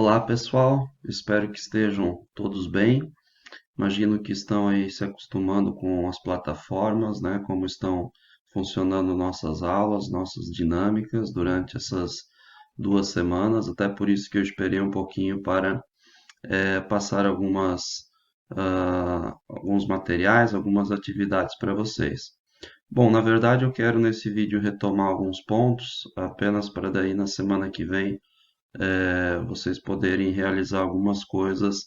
Olá, pessoal. Espero que estejam todos bem. Imagino que estão aí se acostumando com as plataformas, né? Como estão funcionando nossas aulas, nossas dinâmicas durante essas 2 semanas. Até por isso que eu esperei um pouquinho para passar alguns materiais, algumas atividades para vocês. Bom, na verdade eu quero nesse vídeo retomar alguns pontos, apenas para daí na semana que vem vocês poderem realizar algumas coisas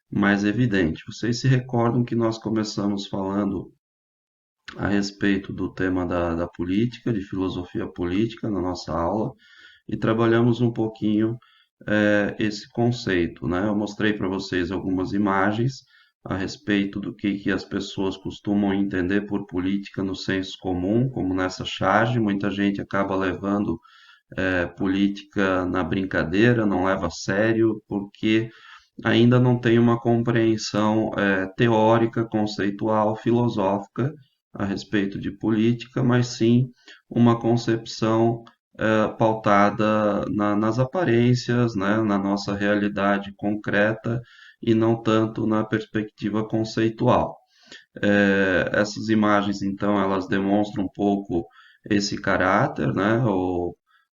mais evidentes. Vocês se recordam que nós começamos falando a respeito do tema da política, de filosofia política na nossa aula, e trabalhamos um pouquinho esse conceito, né? Eu mostrei para vocês algumas imagens a respeito do que as pessoas costumam entender por política no senso comum, como nessa charge, muita gente acaba levando política na brincadeira, não leva a sério, porque ainda não tem uma compreensão teórica, conceitual, filosófica a respeito de política, mas sim uma concepção pautada nas aparências, né, na nossa realidade concreta e não tanto na perspectiva conceitual. Essas imagens, então, elas demonstram um pouco esse caráter, né,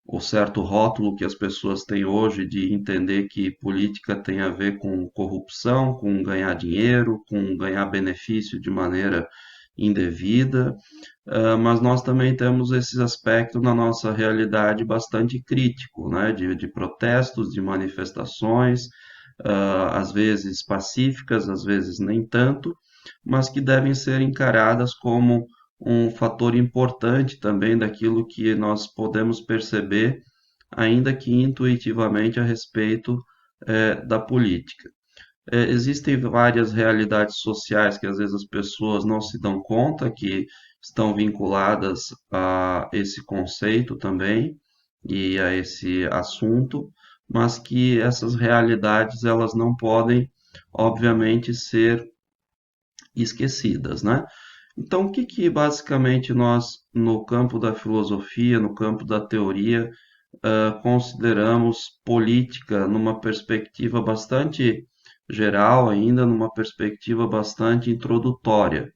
o certo rótulo que as pessoas têm hoje de entender que política tem a ver com corrupção, com ganhar dinheiro, com ganhar benefício de maneira indevida, mas nós também temos esse aspecto na nossa realidade bastante crítico, né, de protestos, de manifestações, às vezes pacíficas, às vezes nem tanto, mas que devem ser encaradas como um fator importante também daquilo que nós podemos perceber, ainda que intuitivamente, a respeito da política. Existem várias realidades sociais que às vezes as pessoas não se dão conta que estão vinculadas a esse conceito também e a esse assunto, mas que essas realidades elas não podem, obviamente, ser esquecidas, né? Então, o que basicamente nós, no campo da filosofia, no campo da teoria, consideramos política numa perspectiva bastante geral, ainda numa perspectiva bastante introdutória?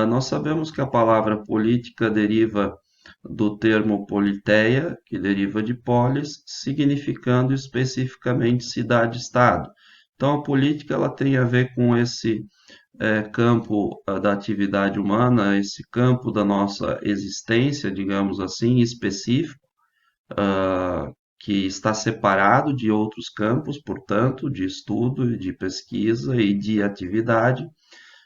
Nós sabemos que a palavra política deriva do termo politeia, que deriva de polis, significando especificamente cidade-estado. Então, a política ela tem a ver com esse campo da atividade humana, esse campo da nossa existência, digamos assim, específico, que está separado de outros campos, portanto, de estudo, de pesquisa e de atividade,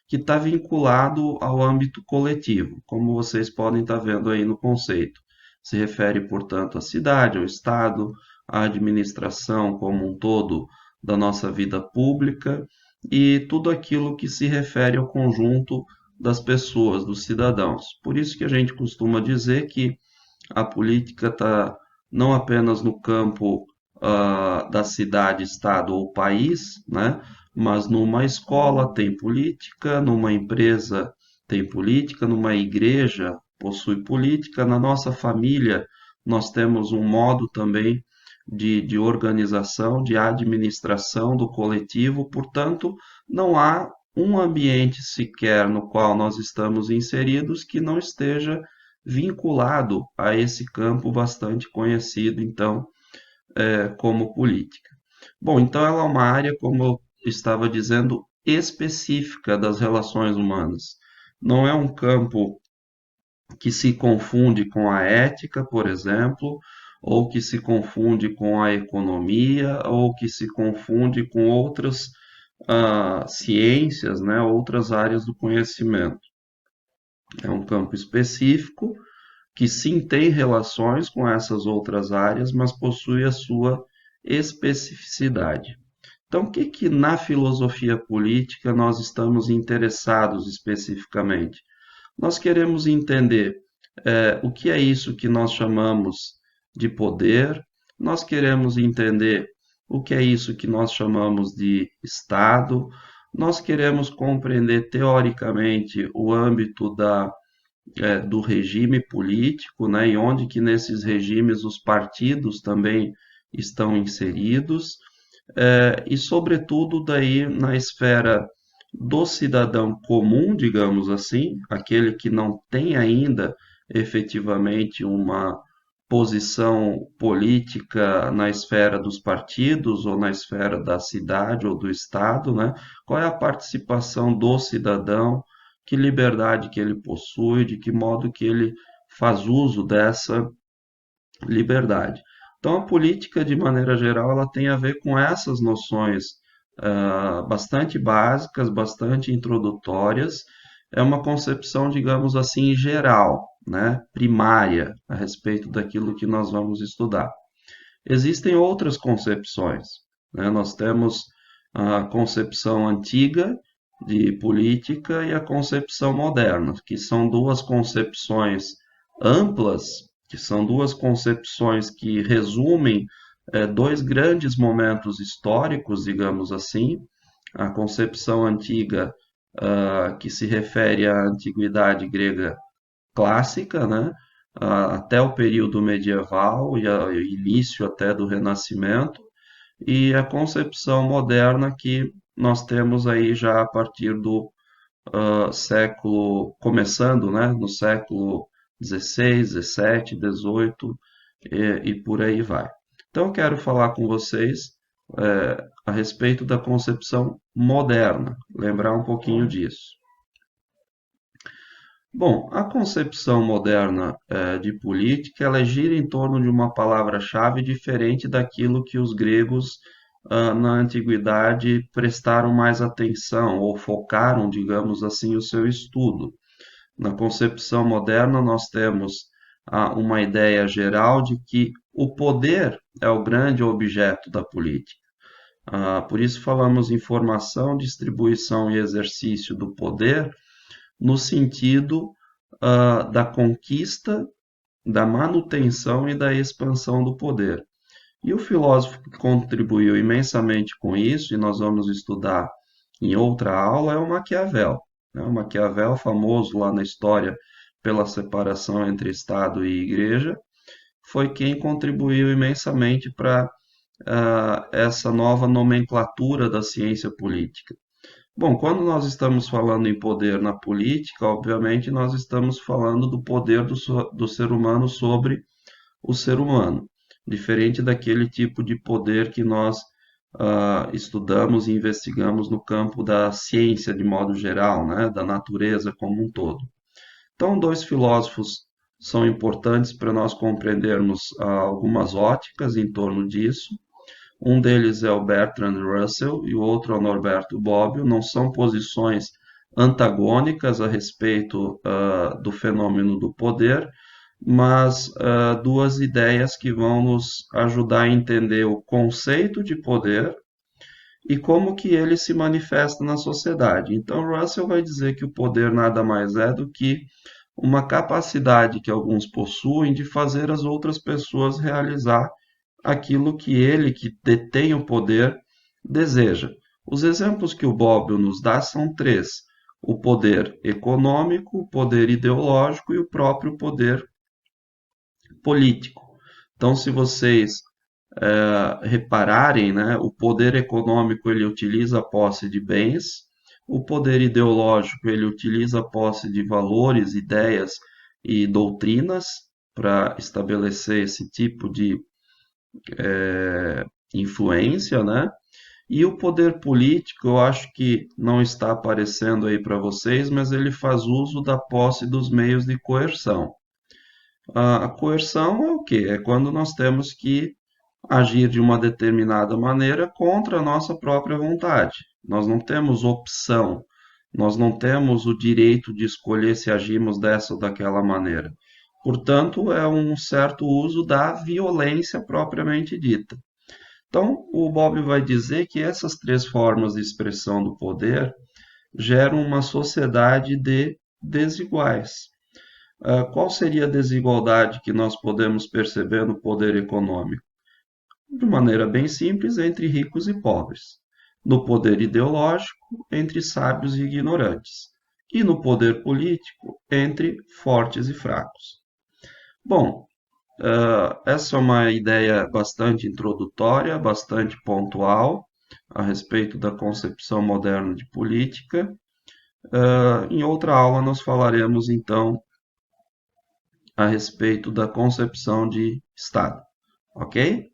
que está vinculado ao âmbito coletivo, como vocês podem estar vendo aí no conceito. Se refere, portanto, à cidade, ao Estado, à administração como um todo da nossa vida pública e tudo aquilo que se refere ao conjunto das pessoas, dos cidadãos. Por isso que a gente costuma dizer que a política está não apenas no campo da cidade, estado ou país, né? Mas numa escola tem política, numa empresa tem política, numa igreja possui política, na nossa família nós temos um modo também de organização, de administração do coletivo, portanto, não há um ambiente sequer no qual nós estamos inseridos que não esteja vinculado a esse campo bastante conhecido, então, como política. Bom, então ela é uma área, como eu estava dizendo, específica das relações humanas. Não é um campo que se confunde com a ética, por exemplo, ou que se confunde com a economia, ou que se confunde com outras ciências, né, outras áreas do conhecimento. É um campo específico que sim tem relações com essas outras áreas, mas possui a sua especificidade. Então, o que que na filosofia política nós estamos interessados especificamente? Nós queremos entender o que é isso que nós chamamos de poder, nós queremos entender o que é isso que nós chamamos de Estado, nós queremos compreender teoricamente o âmbito do regime político, né, e onde que nesses regimes os partidos também estão inseridos. e, sobretudo, daí na esfera do cidadão comum, digamos assim, aquele que não tem ainda efetivamente uma posição política na esfera dos partidos ou na esfera da cidade ou do estado, né? Qual é a participação do cidadão, que liberdade que ele possui, de que modo que ele faz uso dessa liberdade. Então, a política, de maneira geral, ela tem a ver com essas noções bastante básicas, bastante introdutórias. É uma concepção, digamos assim, geral, né, primária, a respeito daquilo que nós vamos estudar. Existem outras concepções, né? Nós temos a concepção antiga de política e a concepção moderna, que são duas concepções amplas, que são duas concepções que resumem dois grandes momentos históricos, digamos assim. A concepção antiga, que se refere à antiguidade grega clássica, né? Até o período medieval e o início até do Renascimento, e a concepção moderna que nós temos aí já a partir do século, começando, né, no século XVI, XVII, XVIII e por aí vai. Então, eu quero falar com vocês a respeito da concepção moderna, lembrar um pouquinho disso. Bom, a concepção moderna de política, ela gira em torno de uma palavra-chave diferente daquilo que os gregos na antiguidade prestaram mais atenção ou focaram, digamos assim, o seu estudo. Na concepção moderna, nós temos uma ideia geral de que o poder é o grande objeto da política. Por isso falamos em formação, distribuição e exercício do poder, no sentido da conquista, da manutenção e da expansão do poder. E o filósofo que contribuiu imensamente com isso, e nós vamos estudar em outra aula, é o Maquiavel. O Maquiavel, famoso lá na história pela separação entre Estado e Igreja, foi quem contribuiu imensamente para essa nova nomenclatura da ciência política. Bom, quando nós estamos falando em poder na política, obviamente nós estamos falando do poder do ser humano sobre o ser humano, diferente daquele tipo de poder que nós estudamos e investigamos no campo da ciência de modo geral, né, da natureza como um todo. Então, dois filósofos são importantes para nós compreendermos algumas óticas em torno disso. Um deles é o Bertrand Russell e o outro é o Norberto Bobbio. Não são posições antagônicas a respeito do fenômeno do poder, mas duas ideias que vão nos ajudar a entender o conceito de poder e como que ele se manifesta na sociedade. Então, Russell vai dizer que o poder nada mais é do que uma capacidade que alguns possuem de fazer as outras pessoas realizar aquilo que ele, que detém o poder, deseja. Os exemplos que o Bobbio nos dá são três: o poder econômico, o poder ideológico e o próprio poder político. Então, se vocês repararem, né, o poder econômico ele utiliza a posse de bens, o poder ideológico ele utiliza a posse de valores, ideias e doutrinas para estabelecer esse tipo de influência, né? E o poder político, eu acho que não está aparecendo aí para vocês, mas ele faz uso da posse dos meios de coerção. A coerção é o quê? É quando nós temos que agir de uma determinada maneira contra a nossa própria vontade. Nós não temos opção, nós não temos o direito de escolher se agimos dessa ou daquela maneira. Portanto, é um certo uso da violência propriamente dita. Então, o Bob vai dizer que essas três formas de expressão do poder geram uma sociedade de desiguais. Qual seria a desigualdade que nós podemos perceber no poder econômico? De maneira bem simples, entre ricos e pobres. No poder ideológico, entre sábios e ignorantes. E no poder político, entre fortes e fracos. Bom, Essa é uma ideia bastante introdutória, bastante pontual a respeito da concepção moderna de política. Em outra aula, nós falaremos então a respeito da concepção de Estado, ok?